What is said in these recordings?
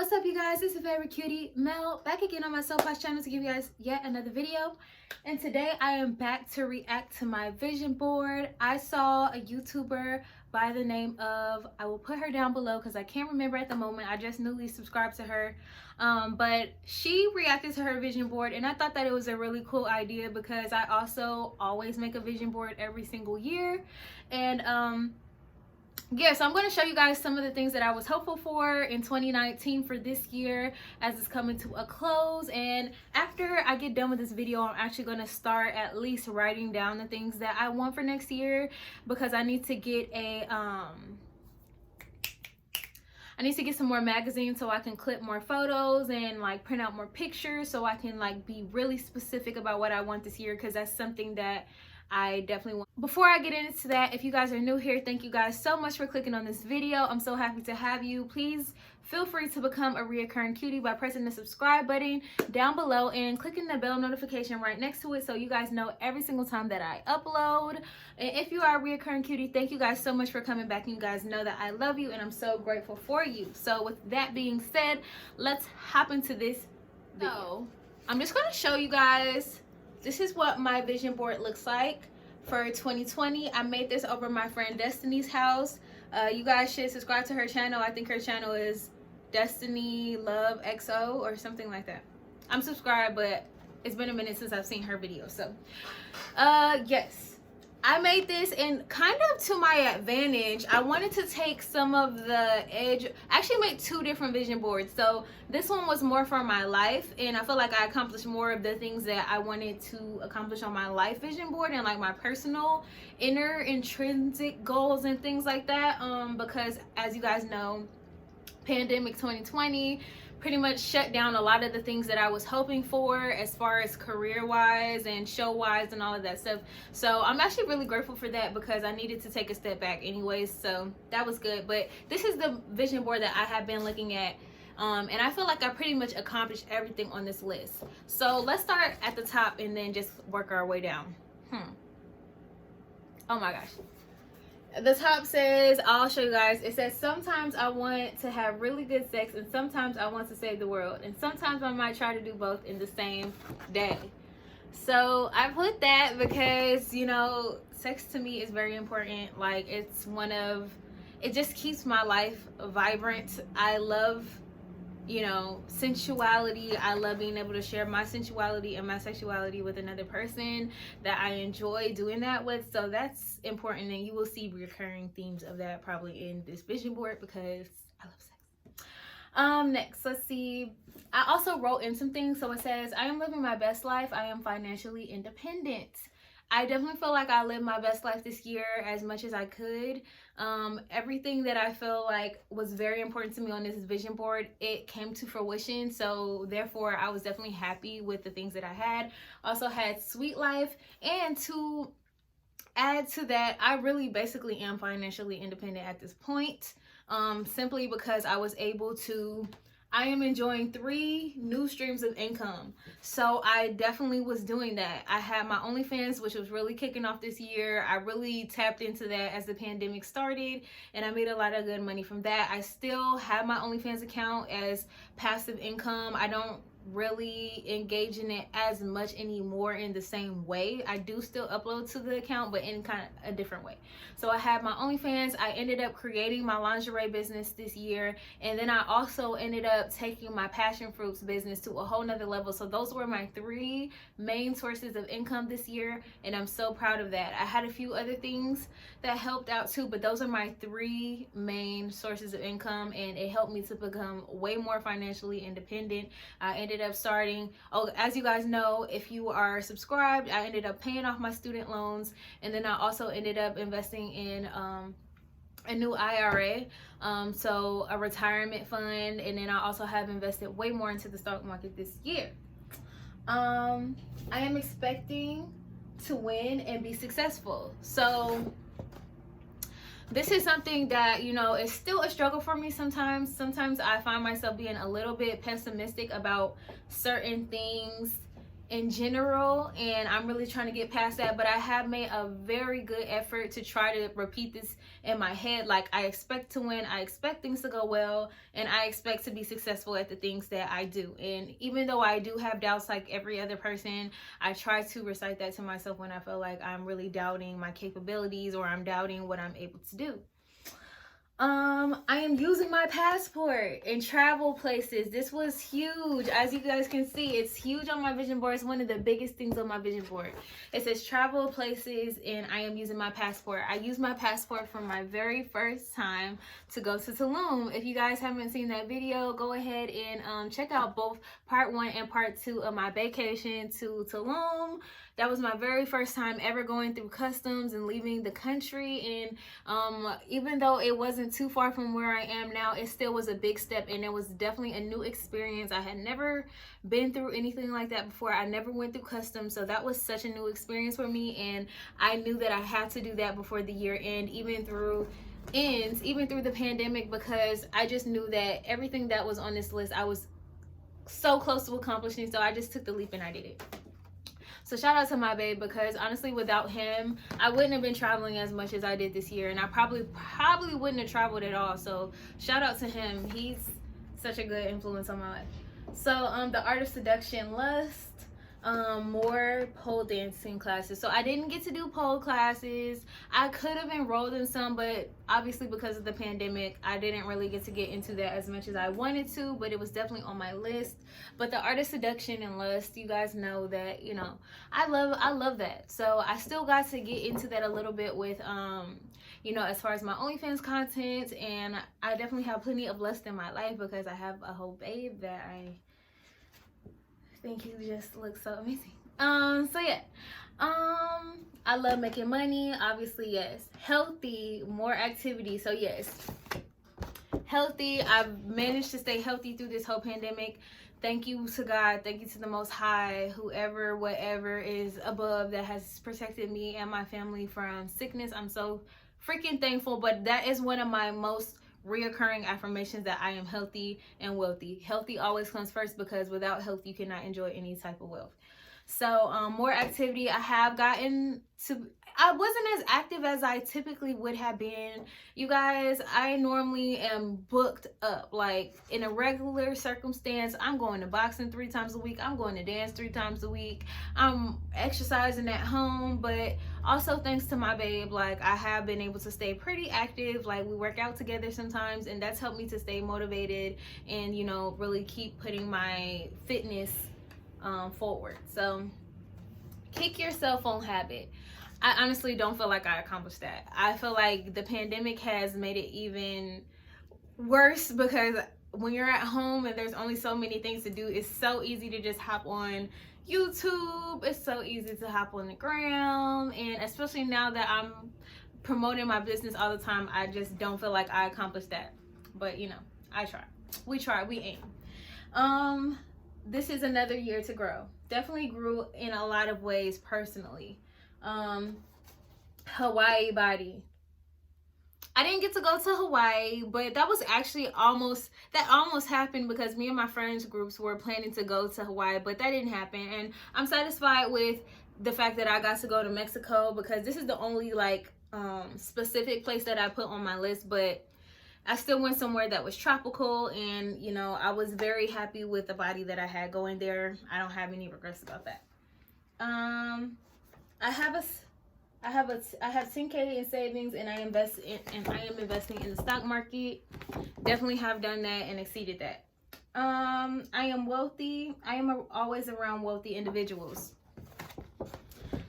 What's up, you guys? It's your favorite cutie, Mel, back again on my Soapbox channel to give you guys yet another video. And today I am back to react to my vision board. I saw a YouTuber by the name of, I will put her down below because I can't remember at the moment. I just newly subscribed to her. But she reacted to her vision board, and I thought that it was a really cool idea because I also always make a vision board every single year. And yeah, so I'm going to show you guys some of the things that I was hopeful for in 2019 for this year as it's coming to a close. And after I get done with this video, I'm actually going to start at least writing down the things that I want for next year, because I need to get a I need to get some more magazines so I can clip more photos and like print out more pictures so I can like be really specific about what I want this year, because that's something that I definitely want. Before I get into that, if you guys are new here, thank you guys so much for clicking on this video. I'm so happy to have you. Please feel free to become a reoccurring cutie by pressing the subscribe button down below and clicking the bell notification right next to it so you guys know every single time that I upload. And if you are a reoccurring cutie, thank you guys so much for coming back. You guys know that I love you and I'm so grateful for you. So with that being said, let's hop into this video. So, I'm just going to show you guys. This is what my vision board looks like for 2020. I made this over my friend Destiny's house. You guys should subscribe to her channel. I think her channel is Destiny Love XO or something like that. I'm subscribed, but it's been a minute since I've seen her video. So yes, I made this, and kind of to my advantage, I wanted to take some of the edge. I actually made two different vision boards. So this one was more for my life, and I feel like I accomplished more of the things that I wanted to accomplish on my life vision board and like my personal inner intrinsic goals and things like that. Because as you guys know, pandemic 2020 pretty much shut down a lot of the things that I was hoping for as far as career wise and show wise and all of that stuff. So I'm actually really grateful for that because I needed to take a step back anyways, so that was good. But this is the vision board that I have been looking at, and I feel like I pretty much accomplished everything on this list. So let's start at the top and then just work our way down. Oh my gosh. The top says, I'll show you guys. It says, sometimes I want to have really good sex and sometimes I want to save the world, and sometimes I might try to do both in the same day. So I put that because, you know, sex to me is very important. Like, it's one of, it just keeps my life vibrant. I love, you know, sensuality. I love being able to share my sensuality and my sexuality with another person that I enjoy doing that with. So that's important, and you will see recurring themes of that probably in this vision board because I love sex. Next, let's see. I also wrote in some things. So it says, I am living my best life. I am financially independent. I definitely feel like I lived my best life this year as much as I could. Everything that I feel like was very important to me on this vision board, it came to fruition. So therefore, I was definitely happy with the things that I had. Also had sweet life. And to add to that, I really basically am financially independent at this point, simply because I was able to, I am enjoying 3 new streams of income. So I definitely was doing that. I had my OnlyFans, which was really kicking off this year. I really tapped into that as the pandemic started, and I made a lot of good money from that. I still have my OnlyFans account as passive income. I don't really engage in it as much anymore in the same way. I do still upload to the account, but in kind of a different way. So I have my OnlyFans. I ended up creating my lingerie business this year, and then I also ended up taking my passion fruits business to a whole nother level. So those were my 3 main sources of income this year, and I'm so proud of that. I had a few other things that helped out too, but those are my 3 main sources of income, and it helped me to become way more financially independent. I ended up starting, as you guys know, if you are subscribed, I ended up paying off my student loans, and then I also ended up investing in a new IRA, so a retirement fund, and then I also have invested way more into the stock market this year. I am expecting to win and be successful. So this is something that, you know, is still a struggle for me sometimes. Sometimes I find myself being a little bit pessimistic about certain things in general, and I'm really trying to get past that. But I have made a very good effort to try to repeat this in my head. Like, I expect to win, I expect things to go well, and I expect to be successful at the things that I do. And even though I do have doubts like every other person, I try to recite that to myself when I feel like I'm really doubting my capabilities or I'm doubting what I'm able to do. I am using my passport and travel places. This was huge. As you guys can see, it's huge on my vision board. It's one of the biggest things on my vision board. It says travel places, and I am using my passport. I used my passport for my very first time to go to Tulum. If you guys haven't seen that video, go ahead and check out both part 1 and part 2 of my vacation to Tulum. That was my very first time ever going through customs and leaving the country. And even though it wasn't too far from where I am now, it still was a big step, and it was definitely a new experience. I had never been through anything like that before. I never went through customs, so that was such a new experience for me, and I knew that I had to do that before the year end, even through the pandemic, because I just knew that everything that was on this list I was so close to accomplishing. So I just took the leap and I did it. So shout out to my babe, because honestly, without him, I wouldn't have been traveling as much as I did this year, and I probably wouldn't have traveled at all. So shout out to him. He's such a good influence on my life. So the Art of Seduction, Lust, more pole dancing classes. So I didn't get to do pole classes. I could have enrolled in some, but obviously because of the pandemic, I didn't really get to get into that as much as I wanted to, but it was definitely on my list. But the Art of Seduction and Lust, you guys know that, you know, I love that. So I still got to get into that a little bit with you know, as far as my OnlyFans content, and I definitely have plenty of lust in my life because I have a whole babe that I think he just looks so amazing. So yeah, I love making money, obviously. Yes. Healthy, more activity. So yes, healthy. I've managed to stay healthy through this whole pandemic. Thank you to God, thank you to the Most High, whoever, whatever is above, that has protected me and my family from sickness. I'm so freaking thankful. But that is one of my most reoccurring affirmations, that I am healthy and wealthy. Healthy always comes first, because without health you cannot enjoy any type of wealth. So more activity. I have gotten to, I wasn't as active as I typically would have been. You guys, I normally am booked up. Like, in a regular circumstance, I'm going to boxing 3 times a week. I'm going to dance 3 times a week. I'm exercising at home. But also thanks to my babe, like, I have been able to stay pretty active. Like, we work out together sometimes, and that's helped me to stay motivated and, you know, really keep putting my fitness forward. So kick your cell phone habit. I honestly don't feel like I accomplished that. I feel like the pandemic has made it even worse, because when you're at home and there's only so many things to do, it's so easy to just hop on YouTube. It's so easy to hop on the gram, and especially now that I'm promoting my business all the time, I just don't feel like I accomplished that. But you know, I try. We aim. This is another year to grow. Definitely grew in a lot of ways personally. Hawaii body. I didn't get to go to Hawaii, but that was actually almost happened, because me and my friends groups were planning to go to Hawaii, but that didn't happen. And I'm satisfied with the fact that I got to go to Mexico, because this is the only like specific place that I put on my list. But I still went somewhere that was tropical, and you know, I was very happy with the body that I had going there. I don't have any regrets about that. I have 10K in savings, and I am investing in the stock market. Definitely have done that and exceeded that. I am wealthy. I am always around wealthy individuals.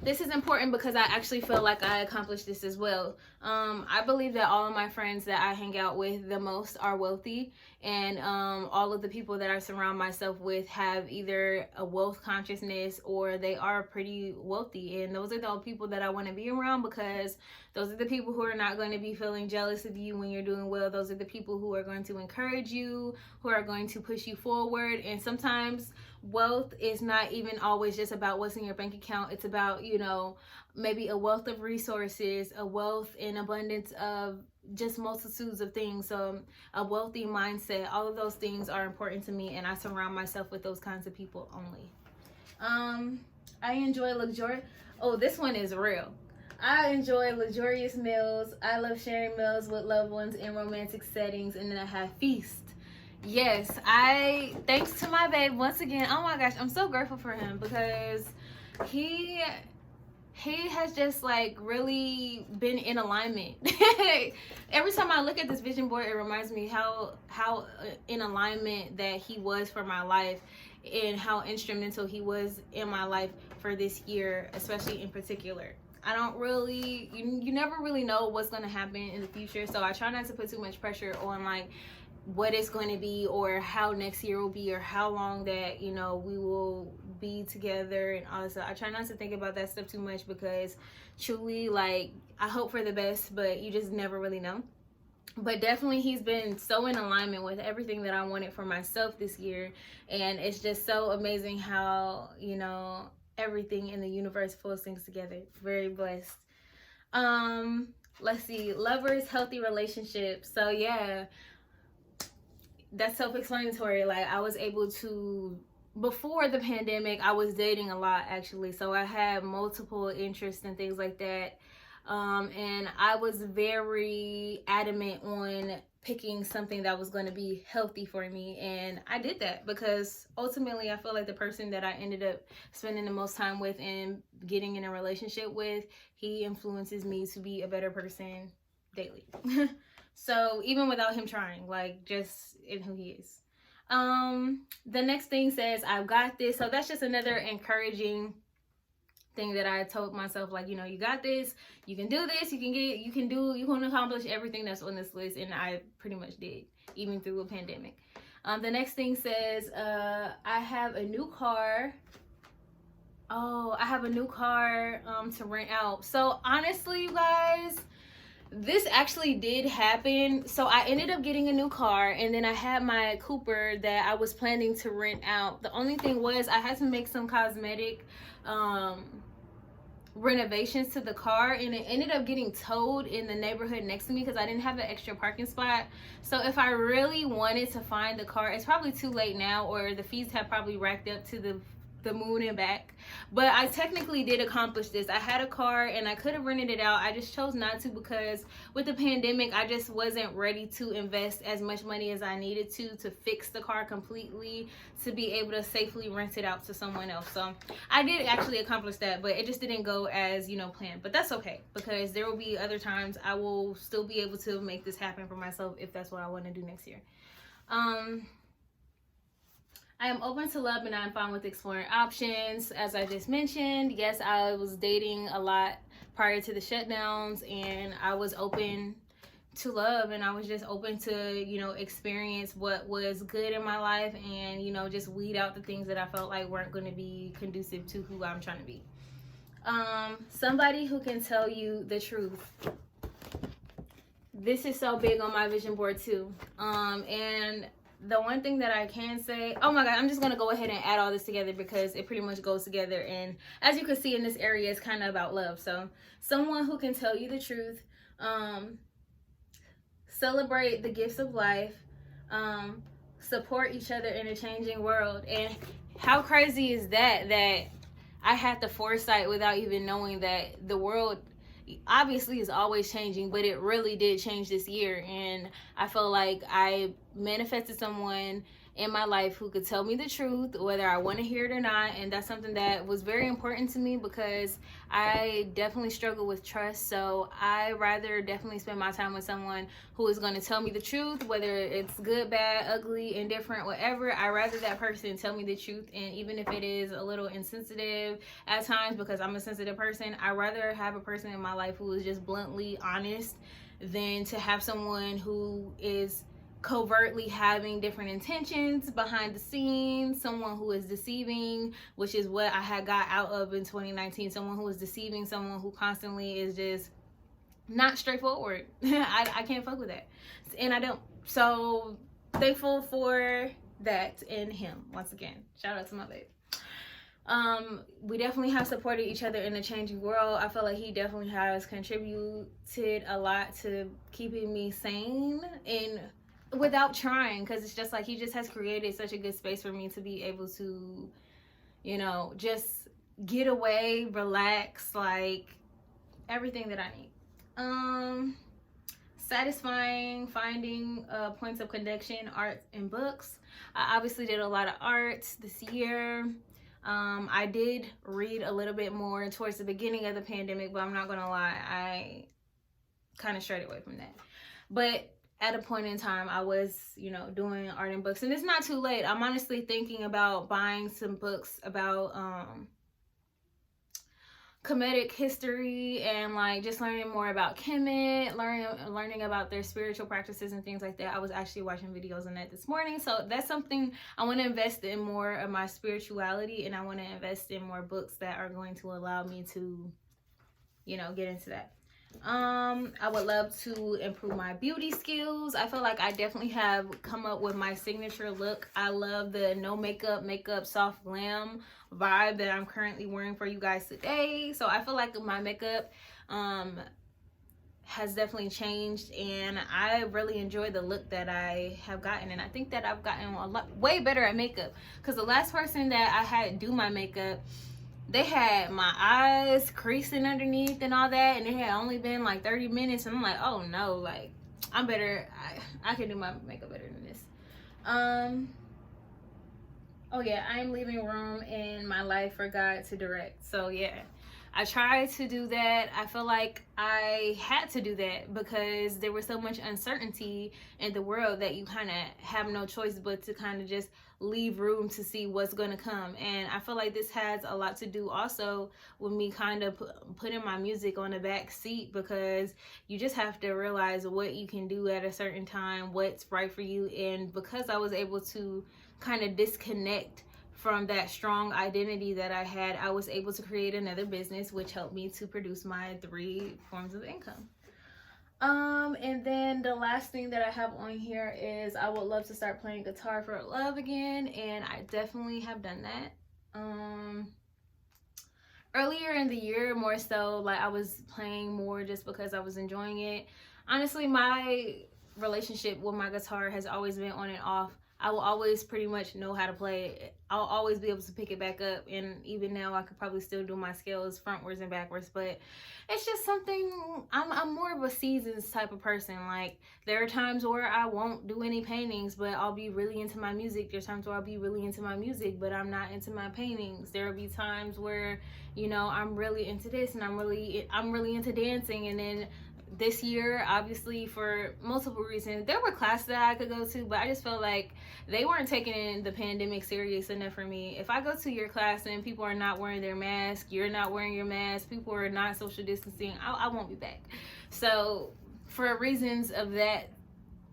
This is important because I actually feel like I accomplished this as well. I believe that all of my friends that I hang out with the most are wealthy, and all of the people that I surround myself with have either a wealth consciousness or they are pretty wealthy. And those are the people that I want to be around, because those are the people who are not going to be feeling jealous of you when you're doing well. Those are the people who are going to encourage you, who are going to push you forward. And sometimes wealth is not even always just about what's in your bank account. It's about, you know, maybe a wealth of resources, a wealth and abundance of just multitudes of things. So a wealthy mindset, all of those things are important to me, and I surround myself with those kinds of people only. I enjoy luxurious. Oh, this one is real. I enjoy luxurious meals. I love sharing meals with loved ones in romantic settings, and then I have feast. Yes, thanks to my babe once again. Oh my gosh, I'm so grateful for him because he he has just like really been in alignment. Every time I look at this vision board, it reminds me how in alignment that he was for my life, and how instrumental he was in my life for this year, especially in particular. I don't really, you never really know what's going to happen in the future, so I try not to put too much pressure on like what it's going to be, or how next year will be, or how long that we will be together and all this stuff. I try not to think about that stuff too much, because truly, like, I hope for the best, but you just never really know. But definitely he's been so in alignment with everything that I wanted for myself this year, and it's just so amazing how everything in the universe pulls things together. Very blessed. Let's see, lovers, healthy relationships. So yeah, that's self-explanatory. Like, I was able to, before the pandemic, I was dating a lot actually, so I had multiple interests and things like that, and I was very adamant on picking something that was going to be healthy for me, and I did that because ultimately I feel like the person that I ended up spending the most time with and getting in a relationship with, he influences me to be a better person daily. So even without him trying, like, just in who he is. The next thing says, I've got this. So that's just another encouraging thing that I told myself, like, you got this, you can do this, you can accomplish everything that's on this list. And I pretty much did, even through a pandemic. The next thing says, I have a new car. Oh, I have a new car to rent out. So honestly, you guys, this actually did happen. So I ended up getting a new car, and then I had my Cooper that I was planning to rent out. The only thing was I had to make some cosmetic renovations to the car, and it ended up getting towed in the neighborhood next to me because I didn't have an extra parking spot. So if I really wanted to find the car, it's probably too late now, or the fees have probably racked up to the moon and back. But I technically did accomplish this. I had a car and I could have rented it out. I just chose not to because with the pandemic, I just wasn't ready to invest as much money as I needed to fix the car completely, to be able to safely rent it out to someone else. So I did actually accomplish that, but it just didn't go as planned. But that's okay, because there will be other times I will still be able to make this happen for myself if that's what I want to do next year. I am open to love, and I'm fine with exploring options. As I just mentioned, yes, I was dating a lot prior to the shutdowns, and I was open to love, and I was just open to, experience what was good in my life, and, just weed out the things that I felt like weren't going to be conducive to who I'm trying to be. Somebody who can tell you the truth. This is so big on my vision board too. And the one thing that I can say, oh my God, I'm just going to go ahead and add all this together because it pretty much goes together. And as you can see in this area, it's kind of about love. So someone who can tell you the truth, celebrate the gifts of life, support each other in a changing world. And how crazy is that I had the foresight without even knowing that the world obviously is always changing, but it really did change this year. And I feel like I manifested someone in my life who could tell me the truth, whether I want to hear it or not. And that's something that was very important to me because I definitely struggle with trust. So I rather definitely spend my time with someone who is going to tell me the truth, whether it's good, bad, ugly, indifferent, whatever. I rather that person tell me the truth. And even if it is a little insensitive at times, because I'm a sensitive person, I rather have a person in my life who is just bluntly honest than to have someone who is covertly having different intentions behind the scenes, someone who is deceiving, which is what I had got out of in 2019. Someone who is deceiving, someone who constantly is just not straightforward. I can't fuck with that, and I don't. So thankful for that in him. Once again, shout out to my babe. We definitely have supported each other in a changing world. I feel like he definitely has contributed a lot to keeping me sane and without trying, because it's just like he just has created such a good space for me to be able to you know, just get away, relax, like everything that I need. Satisfying finding points of connection, art and books. I obviously did a lot of arts this year. I did read a little bit more towards the beginning of the pandemic, but I'm not gonna lie, I kind of strayed away from that. But at a point in time, I was, you know, doing art and books, and it's not too late. I'm honestly thinking about buying some books about Kemetic history and like just learning more about Kemet, learning about their spiritual practices and things like that. I was actually watching videos on that this morning. So that's something I want to invest in, more of my spirituality, and I want to invest in more books that are going to allow me to, you know, get into that. I would love to improve my beauty skills. I feel like I definitely have come up with my signature look. I love the no makeup soft glam vibe that I'm currently wearing for you guys today. So I feel like my makeup has definitely changed, and I really enjoy the look that I have gotten, and I think that I've gotten a lot way better at makeup, because the last person that I had do my makeup, they had my eyes creasing underneath and all that, and it had only been like 30 minutes, and I'm like, oh no, like I'm better. I can do my makeup better than this. Oh yeah, I'm leaving room in my life for God to direct. So yeah, I tried to do that. I feel like I had to do that because there was so much uncertainty in the world that you kind of have no choice but to kind of just leave room to see what's going to come. And I feel like this has a lot to do also with me kind of putting my music on the back seat, because you just have to realize what you can do at a certain time, what's right for you. And because I was able to kind of disconnect from that strong identity that I had, I was able to create another business, which helped me to produce my 3 forms of income. And then the last thing that I have on here is I would love to start playing guitar for love again, and I definitely have done that. Earlier in the year, more so, like I was playing more just because I was enjoying it. Honestly, my relationship with my guitar has always been on and off. I will always pretty much know how to play it. I'll always be able to pick it back up, and even now I could probably still do my scales frontwards and backwards, but it's just something, I'm more of a seasons type of person. Like there are times where I won't do any paintings, but I'll be really into my music. There's times where I'll be really into my music, but I'm not into my paintings. There'll be times where, you know, I'm really into this and I'm really into dancing. And then this year, obviously, for multiple reasons, there were classes that I could go to, but I just felt like they weren't taking the pandemic serious enough for me. If I go to your class and people are not wearing their mask, you're not wearing your mask, people are not social distancing, I won't be back. So for reasons of that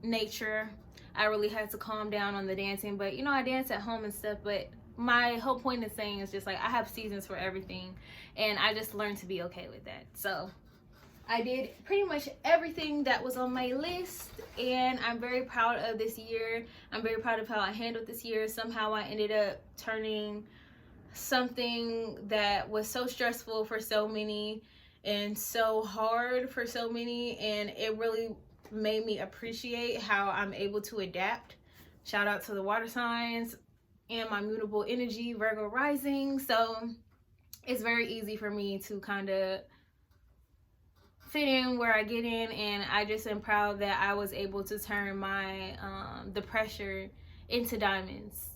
nature, I really had to calm down on the dancing. But you know, I dance at home and stuff, but my whole point of saying is just like I have seasons for everything, and I just learned to be okay with that. So I did pretty much everything that was on my list, and I'm very proud of this year. I'm very proud of how I handled this year. Somehow I ended up turning something that was so stressful for so many and so hard for so many, and it really made me appreciate how I'm able to adapt. Shout out to the water signs and my mutable energy, Virgo rising. So it's very easy for me to kind of fit in where I get in, and I just am proud that I was able to turn my the pressure into diamonds.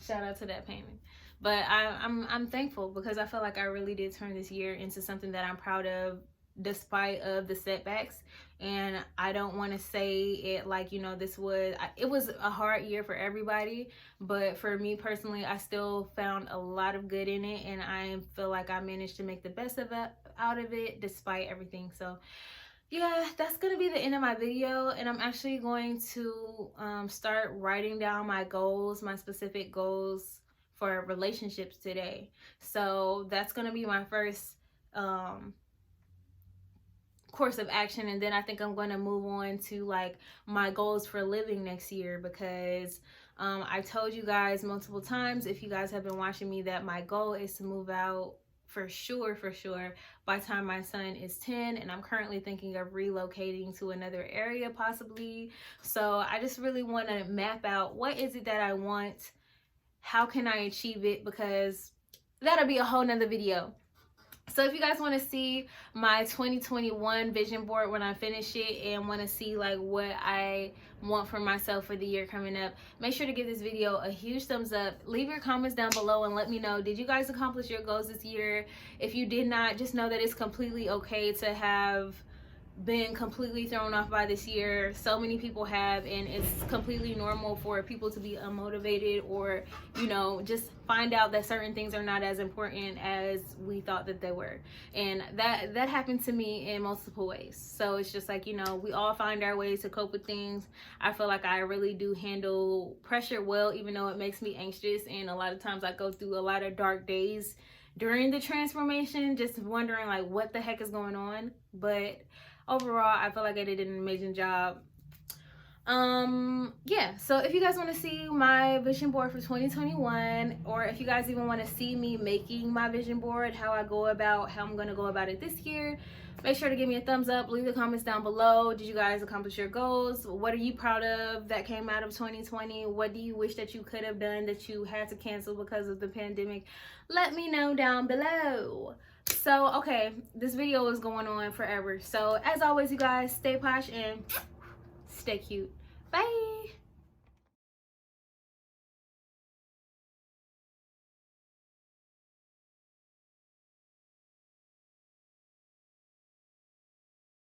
Shout out to that payment. But I'm thankful because I feel like I really did turn this year into something that I'm proud of, despite of the setbacks. And I don't want to say it like, you know, it was a hard year for everybody, but for me personally, I still found a lot of good in it, and I feel like I managed to make the best of it out of it despite everything. So yeah, that's gonna be the end of my video, and I'm actually going to start writing down my goals, my specific goals for relationships today. So that's gonna be my first course of action, and then I think I'm going to move on to like my goals for living next year, because I told you guys multiple times, if you guys have been watching me, that my goal is to move out for sure by the time my son is 10, and I'm currently thinking of relocating to another area possibly. So I just really want to map out what is it that I want, how can I achieve it, because that'll be a whole nother video. So if you guys want to see my 2021 vision board when I finish it, and want to see like what I want for myself for the year coming up, make sure to give this video a huge thumbs up. Leave your comments down below and let me know, did you guys accomplish your goals this year? If you did not, just know that it's completely okay to have been completely thrown off by this year. So many people have, and it's completely normal for people to be unmotivated, or you know, just find out that certain things are not as important as we thought that they were. And that happened to me in multiple ways. So it's just like, you know, we all find our ways to cope with things. I feel like I really do handle pressure well, even though it makes me anxious, and a lot of times I go through a lot of dark days during the transformation, just wondering like what the heck is going on. But overall, I feel like I did an amazing job. Yeah, so if you guys want to see my vision board for 2021, or if you guys even want to see me making my vision board, how I'm going to go about it this year, make sure to give me a thumbs up. Leave the comments down below. Did you guys accomplish your goals? What are you proud of that came out of 2020? What do you wish that you could have done that you had to cancel because of the pandemic? Let me know down below. So, okay, this video is going on forever. So, as always, you guys, stay posh and stay cute. Bye!